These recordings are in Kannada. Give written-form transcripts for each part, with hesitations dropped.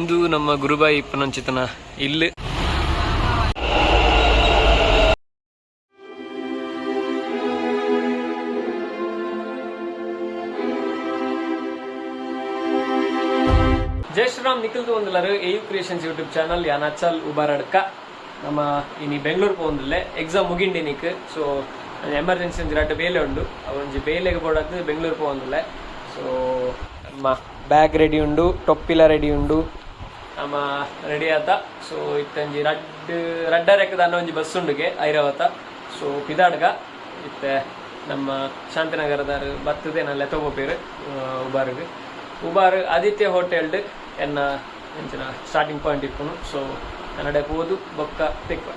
ಇಂದು ನಮ್ಮ ಗುರುಬಾಯಿ ಇಪ್ಪನಂಚಿತನ ಇಲ್ಲಿ ಜೈ ಶ್ರೀರಾಮ್ ನಿಖಿಲ್ದು ಒಂದಲ್ಲರು AU ಕ್ರಿಯೇಷನ್ಸ್ ಯೂಟ್ಯೂಬ್ ಚಾನಲ್ ಯಾನ್ ಅಚಲ್ ಉಬಾರಡ್ಕ ನಮ್ಮ ಇನಿ ಬೆಂಗಳೂರು ಪೋಂದಿಲ್ಲೆ ಎಕ್ಸಾಮ್ ಮುಗಿಂಡಿನಿಕ್ ಸೊ ಎಮರ್ಜೆನ್ಸಿ ಒಂಜಿ ರಡ್ಡು ಬೇಲೆ ಉಂಡು ಒಂಜಿ ಬೇಲೆಗೆ ಬೋಡಾದ್ ಬೆಂಗಳೂರು ಪೋಂದಿಲ್ಲೆ ಸೊ ನಮ್ಮ ಬ್ಯಾಗ್ ರೆಡಿ ಉಂಡು ಟೊಪ್ಪಿಲ ರೆಡಿ ಉಂಡು ನಮ್ಮ ರೆಡಿ ಆತ ಸೊ ಇತ್ತಂಜಿ ರಡ್ಡರೆಕ್ಕದ ಅನ್ನೋ ಒಂಜಿ ಬಸ್ ಉಂಡುಗೆ ಐರಾವತ ಸೊ ಪಿದಾಡ್ಗ ಇತ್ತೆ ನಮ್ಮ ಶಾಂತಿನಗರದ ಬತ್ತದೇ ನಲ್ಲೆ ತಗೋಪೇರು ಉಬಾರ್ಗೆ ಉಬಾರ್ ಆದಿತ್ಯ ಹೋಟೆಲ್ಡ್ ಎನ್ನ ಎಂಚಿನ ಸ್ಟಾರ್ಟಿಂಗ್ ಪಾಯಿಂಟ್ ಇಪ್ಪನು ಸೊ ಕನ್ನಡ ಹೋದು ಬೊಕ್ಕ ತೆಕ್ಕ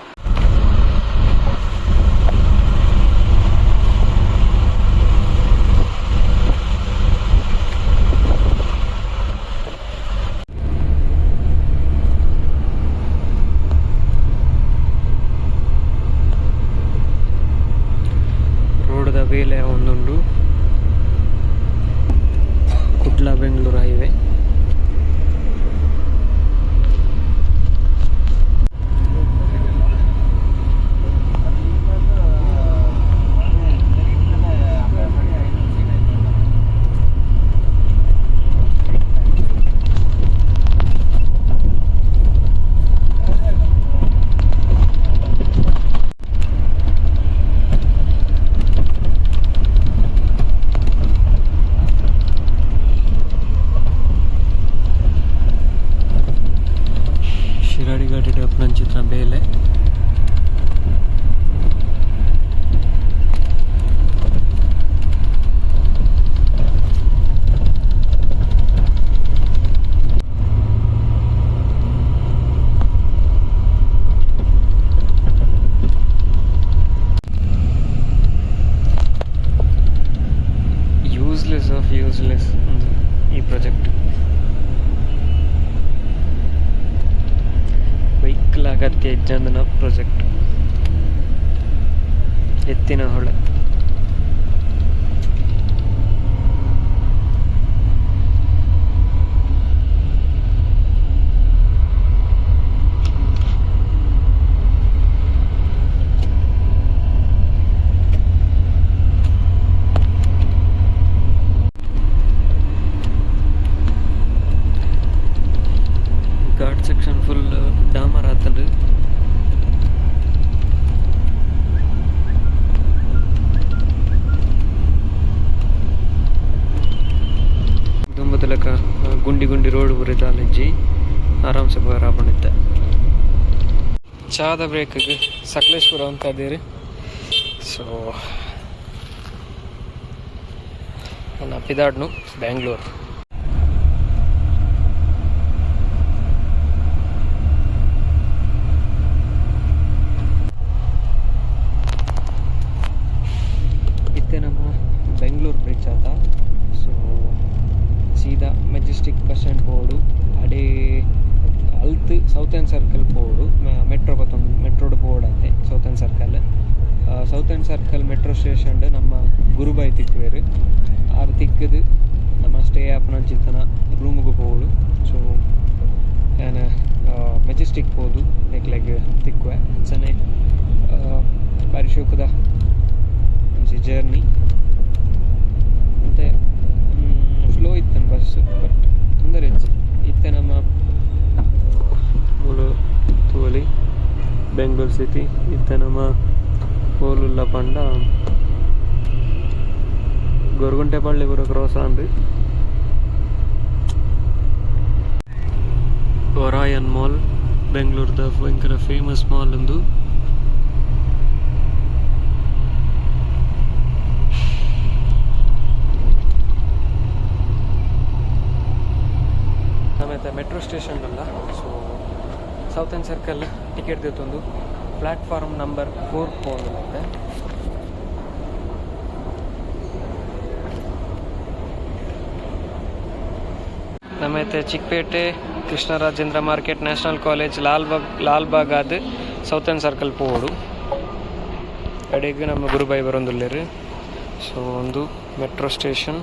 ರೋಡ್ದ ಬೇಲೆ ಒಂದುಂಡು ಕುಡ್ಲ ಬೆಂಗಳೂರು ಹೈವೇ ಚಿತ್ರ ಬೇಲೆ ಯೂಸ್ಲೆಸ್ ಆಫ್ ಯೂಸ್ಲೆಸ್ ಈ ಪ್ರಾಜೆಕ್ಟ್ ವೆಹಿಕಲ್ ಅಗತ್ಯ ಇಜ್ಜಂದನ ಪ್ರಾಜೆಕ್ಟ್ ಎತ್ತಿನ ಹೊಳೆ ಘಾಟ್ ಸೆಕ್ಷನ್ ಫುಲ್ ಡಾಮರ್ ಆತಂದು ದುಂಬದಲಕ ಗುಂಡಿ ಗುಂಡಿ ರೋಡ್ ಬುರಿದಾಲಜ್ಜಿ ಆರಾಮ್ಸೆ ಬರಾಪಣಿದ್ದ ಚಾದ ಬ್ರೇಕ್ಗೆ ಸಕಲೇಶ್ಪುರ ಅಂತ ಅದೇರಿ ಸೊ ನನ್ನ ಪಿದಾಡ್ನು ಬ್ಯಾಂಗ್ಳೂರು ನಮ್ಮ ಬೆಂಗಳೂರು ಬ್ರಿಡ್ಜ್ ಆತ ಸೊ ಸೀದಾ ಮೆಜೆಸ್ಟಿಕ್ ಬಸ್ ಸ್ಟ್ಯಾಂಡ್ ಪೋಡು ಅಡೇ ಅಲ್ತ್ ಸೌತರ್ನ್ ಸರ್ಕಲ್ ಪೋಡು ಮೆಟ್ರೋ ಗೊತ್ತೊಂದು ಮೆಟ್ರೋಡ್ ಪೋಡತ್ತೆ ಸೌತರ್ನ್ ಸರ್ಕಲ್ ಮೆಟ್ರೋ ಸ್ಟೇಷನ್ ನಮ್ಮ ಗುರುಬಾಯಿ ತಿಕ್ಕುವೇರು ಆರು ತಿಕ್ಕದು ನಮ್ಮ ಸ್ಟೇ ಆಪನಂಚಿತ್ತನ ರೂಮ್ಗೆ ಪೋಡು ಸೊ ನಾನು ಮೆಜೆಸ್ಟಿಕ್ ಹೋದು ನೆಕ್ಲೆಗ್ ತಿಕ್ಕುವೆ ಸನೆ ಬಾರಿ ಶೋಕದ ಜರ್ನಿ ಮತ್ತು ಸ್ಲೋ ಇತ್ತು ಬಸ್ ಬಟ್ ತೊಂದರೆ ಇತ್ತೆ ನಮ್ಮ ಮೂಲು ತೋಲಿ ಬೆಂಗಳೂರು ಸಿಟಿ ಇತ್ತೆ ನಮ್ಮ ಕೋಲುಲ್ಲ ಪಂಡ ಗೊರಗುಂಟೆಪಳ್ಳಿ ಪುರ ಕ್ರಾಸ್ ಅಂದು ಒರಾಯನ್ ಮಾಲ್ ಬೆಂಗಳೂರದ ಭಯಂಕರ ಫೇಮಸ್ ಮಾಲ್ ಒಂದು ಆಮೇಲೆ ಮೆಟ್ರೋ ಸ್ಟೇಷನ್ ಅಲ್ಲ ಸೊ ಸೌತರ್ನ್ ಸರ್ಕಲ್ ಟಿಕೆಟ್ ದಿತ್ತೊಂದು ಪ್ಲಾಟ್ಫಾರ್ಮ್ ನಂಬರ್ 4 ಹೋಗುತ್ತೆ ನಮ್ಮೈತೆ Chickpete Krishnarajendra market national college Lalbagh ಆದ ಸೌತರ್ನ್ ಸರ್ಕಲ್ ಪೋಡು ಕಡೆಗೆ ನಮ್ಮ ಗುರುಬಾಯಿ ಬರೋಂದುಲ್ಲೇರು ಸೊ ಒಂದು ಮೆಟ್ರೋ ಸ್ಟೇಷನ್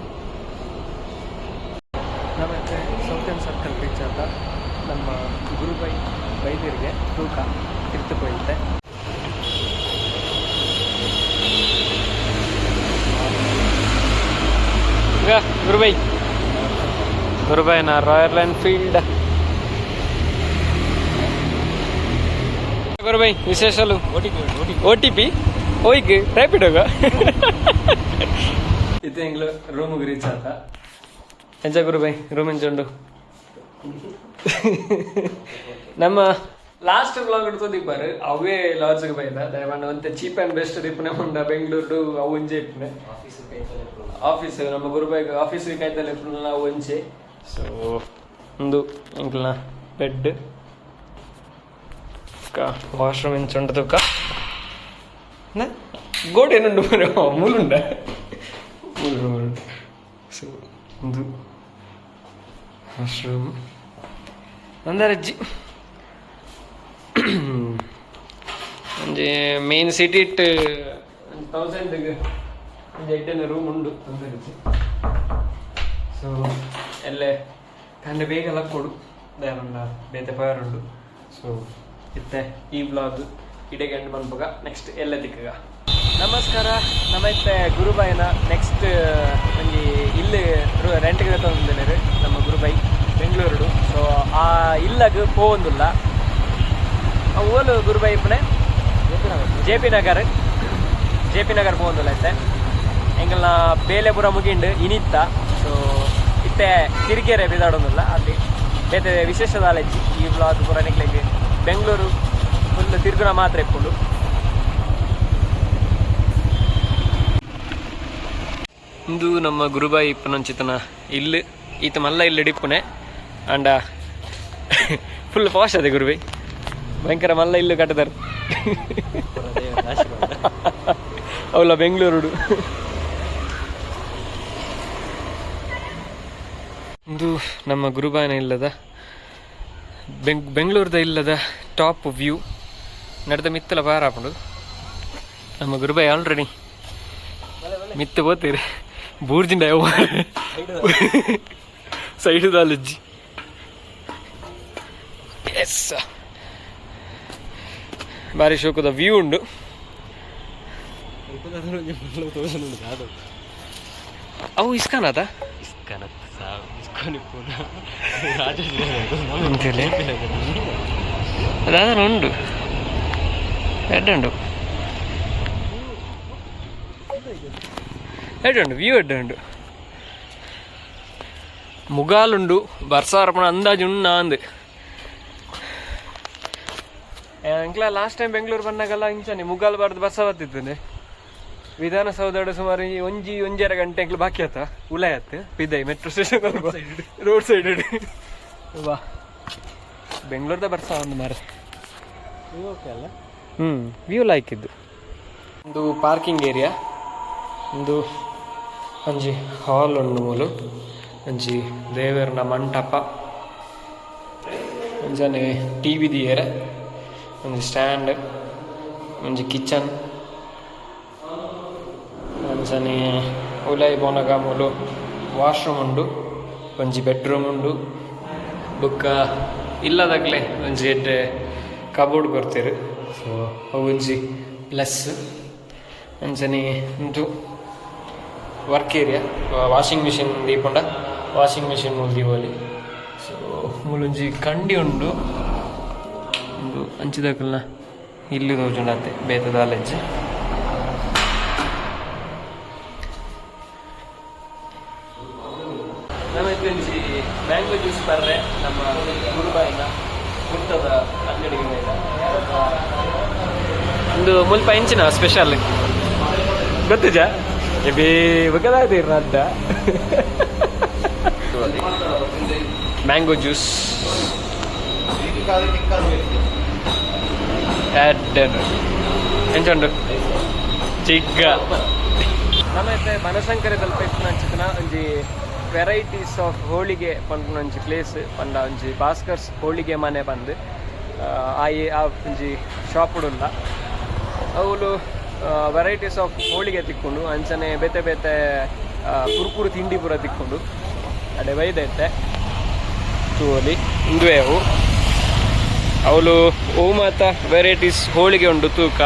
ನಮ್ಮೈತೆ ಸೌತರ್ನ್ ಸರ್ಕಲ್ ರೀಚ್ ಆದ ನಮ್ಮ ಗುರುಬೈ ವೈದ್ಯರಿಗೆ ತೂಕ ತಿರ್ತುಕೊಯುತ್ತೆ. ಈಗ ಗುರುಬೈನ ರಾಯಲ್ ಎನ್ಫೀಲ್ಡ್. ಗುರುಬೈ ವಿಶೇಷಲು OTP ಹೋಯ್ಕೆ ರ್ಯಾಪಿಡ್ ಹೋಗ ಇದು ಎಂಗ್ಲು ರೂಮಿಗೆ ರೀಚ್ ಆತ. ಎಂಜ ಗುರುಬೈ ರೂಮ್ ಎಂಚುಂಡು ನಮ್ಮ ಲಾಸ್ಟ್ ಬ್ಲಾಗ್ ಹಿಡ್ತು ದಿಪ್ಪಾರು ಅವೇ ಲಾಡ್ಜ್ಗೆ ಬೈದ ದಯಮಾಡಿ ಒಂತೆ ಚೀಪ್ ಆ್ಯಂಡ್ ಬೆಸ್ಟ್ ದಿಪ್ಪನೆ ಉಂಡ ಬೆಂಗಳೂರು ಅವು ಒಂಜೆ ಇಪ್ಪನೆ ಆಫೀಸ್ ನಮ್ಮ ಗುರುಬೈಗೆ ಆಫೀಸಿಗೆ ಕಾಯ್ತಲ್ಲ ಇಪ್ಪನ ನಾವು ಒಂಚೆ. ಸೊ ಒಂದು ಎಂಕ್ಲನ ಬೆಡ್ ವಾಶ್ರೂಮ್ ಎಂಚುಂಡು ತುಕ್ಕ ಗೋಡೆ ಏನುಂಡು ಮೂಲುಂಡ ಮೂಲುಂಡು. ಸೊ ಒಂದು ವಾಶ್ರೂಮ್ ಅಂದರಜ್ಜಿ ಒಂಜಿ ಮೇನ್ ಸಿಟಿ ಇಟ್ಟು 1000 ಒಂಜಿ 8 ರೂಮ್ ಉಂಡು ಅಂದರಜ್ಜಿ. ಸೊ ಎಲ್ಲೇ ಕಂಡೆ ಬೇಗ ಲಕ್ಕೊಡು ದೇವಂಡ ಬೇತೆ ಪವರ್ ಉಂಡು. ಸೊ ಇತ್ತೆ ಈ ಬ್ಲಾಗ್ ಇಡೆಗೆ ಎಂಡ್ ಮನ್ಪಗ ನೆಕ್ಸ್ಟ್ ಎಲ್ಲ ದಿಕ್ಕಗ ನಮಸ್ಕಾರ. ನಮ್ಮತ್ತೆ ಗುರುಬೈನ ನೆಕ್ಸ್ಟ್ ಒಂಜಿ ಇಲ್ಲಿ ರೆಂಟ್ಗೆ ತೊಗೊಂಡಿದ್ದಾರೆ ನಮ್ಮ ಗುರುಬೈ ಬೆಂಗಳೂರು. ಸೊ ಆ ಇಲ್ಲಗ ಪೋವೊಂದುಲ್ಲ ಓಲು ಗುರುಬೈ ಇಪ್ಪನೆ JP ನಗರ್ ಪೋವೊಂದುಲ್ಲ ಇತ್ತೆ ಎಂಗಲ್ನ ಬೇಲೆಪುರ ಮುಗಿಂಡು ಇನಿತ್ತ. ಸೊ ಇತ್ತೆ ಕಿರಿಕೆರೆ ಬಿದಾಡೋದಿಲ್ಲ ಅಲ್ಲಿ ಬೇತೆ ವಿಶೇಷದ ಅಲೆಜ್ಜಿ ಈ ಬ್ಲಾಗ್ ಪೂರ ನಿಕ್ಲಿಗೆ ಬೆಂಗಳೂರು ಫುಲ್ ತಿರುಗುನ ಮಾತ್ರ ಇಪ್ಪುಂಡು. ಇಂದು ನಮ್ಮ ಗುರುಬಾಯಿ ಇಪ್ಪನಂಚಿತನ ಇಲ್ಲು ಈತ ಮಲ್ಲ ಇಲ್ಲಿ ಡಿಪ್ಪುನೆ ಅಂಡ ಫುಲ್ ಪಾಶ್ ಅದೇ ಗುರುಬೈ ಭಯಂಕರ ಮಲ್ಲ ಇಲ್ಲು ಕಟ್ಟದಾರೆ ಅವಲ್ಲ ಬೆಂಗಳೂರು. ಇಂದು ನಮ್ಮ ಗುರುಬಾಯಿನ ಇಲ್ಲದ ಬೆಂಗಳೂರದ ಇಲ್ಲದ ಟಾಪ್ ವ್ಯೂ ನಡೆದ ಮಿತ್ತಲ ಬಾರ ಹಾಕೊಂಡು ನಮ್ಮ ಗುರುಬಾಯಿ ಆಲ್ರೆಡಿ ಮಿತ್ತು ಹೋಗ್ತೀರಿ ಬೂರ್ಜಿಂಡ ಸೈಡ್ ದಾಲಜ್ಜಿ. ಎಸ್ ಭಾರಿ ಶೋಕದ ವ್ಯೂ ಉಂಡು. ಅವು ಇಸ್ಕಾನದ ಅದಾದ ಉಂಡು ಎಡ್ಡುಂಡು ವ್ಯೂ ಎಡ್ಡುಂಡು ಮುಗಾಲುಂಡು ಬರ್ಸಾರಪಣ ಅಂದಾಜು ಉಂಡು ನಾಂದು ಎಂಕ್ಲ ಲಾಸ್ಟ್ ಟೈಮ್ ಬೆಂಗಳೂರು ಬಂದಾಗಲ್ಲ ಇಂಚಾನೆ ಮುಗಾಲ್ ಬಾರ್ದು ಬಸ್ಸ ಬರ್ತಿದ್ದೇನೆ ವಿಧಾನಸೌಧ ಸುಮಾರು ಒಂಜರ ಗಂಟೆ ಎಂಕ್ಲು ಬಾಕಿ ಆತ ಉಲಾಯ್ ಆತ ಬಿದ್ದೈ ಮೆಟ್ರೋ ಸ್ಟೇಷನ್ ರೋಡ್ ಸೈಡ್ ವಾ ಬೆಂಗಳೂರ್ದ ಬರ್ಸ ಒಂದು ಮಾರ ಅಲ್ಲ ವ್ಯೂ ಲೈಕ್ ಇದ್ದು ಒಂದು ಪಾರ್ಕಿಂಗ್ ಏರಿಯಾ ಒಂದು ಒಂಜಿ ಹಾಲ್ ಉಂಡು ಮೂಲು ಒಂಜಿ ದೇವರನ ಮಂಟಪ ಒಂಜನೆ TV ದಿಯರ ಒಂಜಿ ಸ್ಟ್ಯಾಂಡ್ ಒಂಜಿ ಕಿಚನ್ ಒಂಜನೆ ಉಲಾಯಿ ಬೋನಗ ಮೂಲು ವಾಶ್ರೂಮ್ ಉಂಡು ಒಂಜಿ ಬೆಡ್ರೂಮ್ ಉಂಡು ಬುಕ್ಕ ಇಲ್ಲದಾಗಲೇ ಒಂಜಿ ಎಡ್ಡೆ ಕಬೋರ್ಡ್ ಕೊಡ್ತೀರು. ಸೊ ಒಂಜಿ ಪ್ಲಸ್ ಅಂಚನೆ ಉಂಟು ವರ್ಕ್ ಏರಿಯಾ ವಾಷಿಂಗ್ ಮಿಷಿನ್ ದೀಪುಂಡ ವಾಷಿಂಗ್ ಮಿಷಿನ್ ಮೂಲು ದೀವೋಲಿ. ಸೊ ಮೂಲೊಂಜಿ ಕಂಡಿ ಉಂಡು ಒಂದು ಅಂಚಿದಾಕಲ್ನ ಇಲ್ಲಿ ತೋಜುಂಡತ್ತೆ ಬೇತದ ಅಲೆಜ್ಜಿ. ನಮ್ಮೊಂಜಿ ಮ್ಯಾಂಗೋ ಜ್ಯೂಸ್ ಬರ್ರೆ ನಮ್ಮ ಗುರುಬಾಯಿನ ಹುಟ್ಟದ ಅಂಗಡಿಗೆ ಒಂದು ಮುಲ್ಪ ಇಂಚಿನ ಸ್ಪೆಷಲ್ ಗೊತ್ತುಜ ಬೇಕಾಗ್ತೀರ ಅಡ್ಡ ಮ್ಯಾಂಗೋ ಜ್ಯೂಸ್ ಎಂಚುಂಡು ಚಿಕ್ಕ ನಮ್ಮೈತೆ ಬನಶಂಕರಿ ತಲ್ಪ ಇಪ್ಪುನಂಚಿನ ಒಂಜಿ ವೆರೈಟೀಸ್ ಆಫ್ ಹೋಳಿಗೆ ಪಂಪುನಂಚಿ ಪ್ಲೇಸ್ ಪಂಡ ಒಂಜಿ ಭಾಸ್ಕರ್ಸ್ ಹೋಳಿಗೆ ಮನೆ ಬಂದು ಆ ಒಂಜಿ ಶಾಪುಡುಲ್ಲ ಅವಳು ವೆರೈಟೀಸ್ ಆಫ್ ಹೋಳಿಗೆ ತಿಕ್ಕೊಂಡು ಅಂಚನೆ ಬೇತೆ ಬೇತೆ ಕುರುಕುರು ತಿಂಡಿ ಪೂರ ತಿಕ್ಕೊಂಡು ಅಡೆ ಬೈದೈತೆ ತೂಲಿ ಇಂದುವೆ ಅವು ಅವಳು ಓಮಾತ ವೆರೈಟೀಸ್ ಹೋಳಿಗೆ ಉಂಡು ತೂಕ.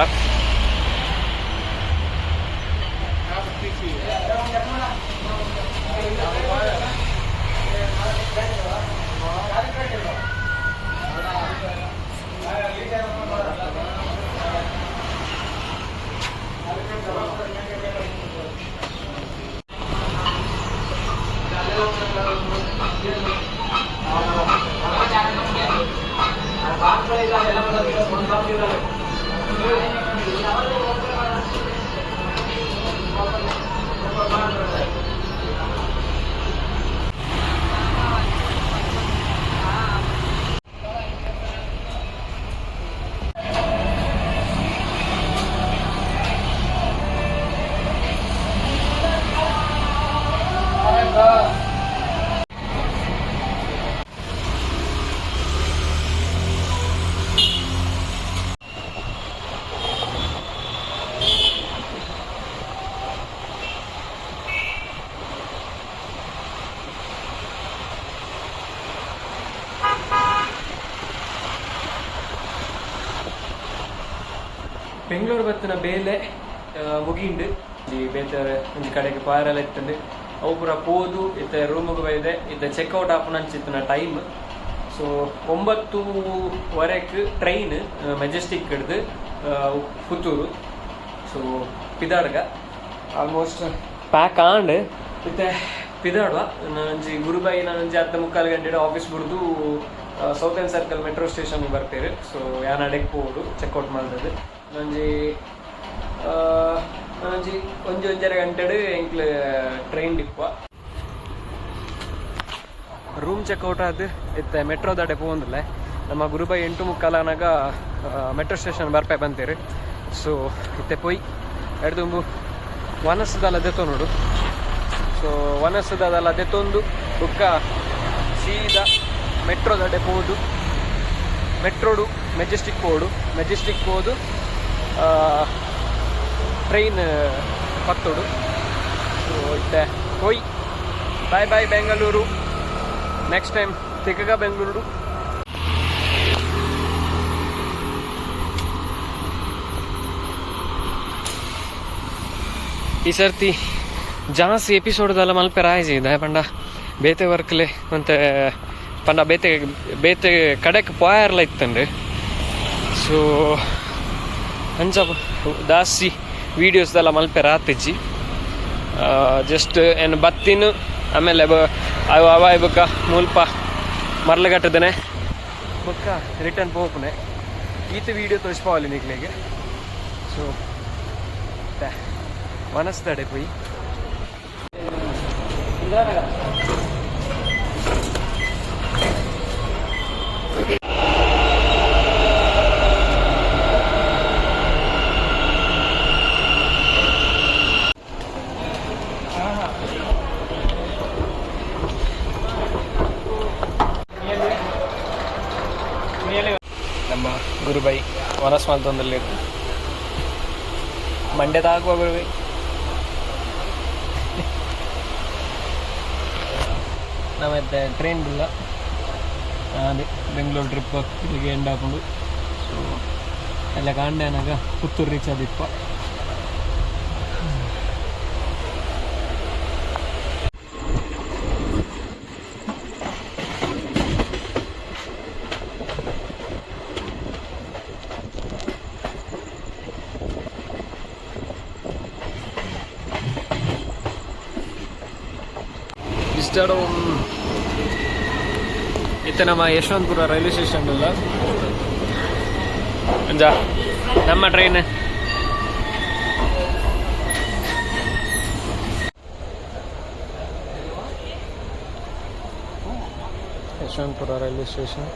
ಬೆಂಗಳೂರು ಬತ್ತಿನ ಬೇಲೆ ಮುಗಿಂಡು ಬೇತಾರೆ ಒಂದು ಕಡೆಗೆ ಪಾಯರೆಲ್ಲ ಇತ್ತಂಡು ಅವು ಪೂರ ಪೋದು ಇತ್ತ ರೂಮಿಗೆ ಬೈದೆ ಇತ್ತ ಚೆಕ್ಔಟ್ ಆಪುನಂಚಿತ್ತಿನ ಟೈಮ್. ಸೊ 9:15 ಟ್ರೈನ್ ಮೆಜೆಸ್ಟಿಕ್ ಹಿಡ್ದು ಪುತ್ತೂರು. ಸೊ ಪಿದಾಡ್ಗ ಆಲ್ಮೋಸ್ಟ್ ಪ್ಯಾಕ್ ಆಂಡ್ ಇತ್ತೆ ಪಿದಾಡುವ ನಂಜಿ ಗುರುಬಾಯಿ ನಂಜಿ 10:45 ಗಂಟೆ ಆಫೀಸ್ ಬಿಡ್ದು ಸೌತರ್ನ್ ಸರ್ಕಲ್ ಮೆಟ್ರೋ ಸ್ಟೇಷನ್ಗೆ ಬರ್ತೀರಿ. ಸೊ ಯಾನ್ ಅಡೆಗೆ ಹೋಗೋದು ಚೆಕ್ಔಟ್ ಮಾಡಿದ್ದು ನಂಜಿ ಒಂಜರೆ ಗಂಟೆಡು ಎಂಕ್ಲ ಟ್ರೈನ್ ಡಿಪ್ಪ ರೂಮ್ ಚೆಕ್ಔಟ್ ಆದ ಇತ್ತೆ ಮೆಟ್ರೋ ದಾಡೆ ಪೋಂದಿಲ್ಲ. ನಮ್ಮ ಗುರುಬಾಯಿ 8:45 ಮೆಟ್ರೋ ಸ್ಟೇಷನ್ ಬರ್ಪೆ ಬಂತೀರಿ. ಸೊ ಇತ್ತೆ ಪೊಯ್ ಎಡ್ದುಂಬು ವನಸದಲ್ಲ ದೆತ್ತೋ ನೋಡು. ಸೊ ವನಸದಲ್ಲ ದೆತ್ತೊಂದು ಬುಕ್ಕ ಸೀದಾ ಮೆಟ್ರೋ ದಾಡೆ ಪೋದು ಮೆಟ್ರೋಡು ಮೆಜೆಸ್ಟಿಕ್ ಹೋದು ಟ್ರೈನ್ ಪತ್ತೋಡು. ಸೊ ಇತ್ತೆ ಹೋಯ್ bye bye Bengaluru. Next time ತಿಕ್ಕಗ ಬೆಂಗಳೂರು. ಈ ಸರ್ತಿ ಜಾಸ್ತಿ ಎಪಿಸೋಡ್ದೆಲ್ಲ ಮಲ್ಪೆ ರಾಯ್ಸಿದೆ ಪಂಡ ಬೇತೆ ವರ್ಕ್ಲೆ ಮತ್ತೆ ಪಂಡ ಬೇತೆ ಕಡೆಗೆ ಪಾಯರ್ಲ ಇತ್ತಂದ್ರೆ. ಸೊ ಅಂಚ ಜಾಸ್ತಿ ವೀಡಿಯೋಸ್ದೆಲ್ಲ ಮಲ್ಪೆ ರಾತಿಜ್ಜಿ ಜಸ್ಟ್ ಏನು ಬತ್ತಿನ ಆಮೇಲೆ ಅವ ಬುಕ್ಕ ಮುಲ್ಪ ಮರ್ಲಗಟ್ಟದನೆ ಬುಕ್ಕ ರಿಟರ್ನ್ ಪೋಪನೆ ಈತ ವೀಡಿಯೋ ತೋರಿಸ್ಪಾವಲ್ಲಿ ನಿಕ್ಲೆಗೆ. ಸೊ ಮನಸ್ಸಡೆ ಪೋಯಿ ನಮ್ಮ ಗುರುಬಾಯಿ ವನಸ್ಮಾಲ್ತೊಂದಲ್ಲಿ ಮಂಡ್ಯದಾಗುವ ಗುರುಬಾಯಿ ನಾವತ್ತೆ ಟ್ರೈನ್ ಇಲ್ಲ ಅದೇ ಬೆಂಗಳೂರು ಟ್ರಿಪ್ ಇಲ್ಲಿಗೆ ಎಂಡ್ ಹಾಕೊಂಡು. ಸೊ ಎಲ್ಲ ಕಾಂಡೇನಾಗ ಪುತ್ತೂರು ರೀಚ್ ಆದಿಪ್ಪ. ಇತ್ತ ನಮ್ಮ ಯಶವಂತಪುರ ರೈಲ್ವೆ ಸ್ಟೇಷನ್ ಇಲ್ಲ ನಮ್ಮ ಟ್ರೈನ್ ಯಶವಂತಪುರ ರೈಲ್ವೆ ಸ್ಟೇಷನ್.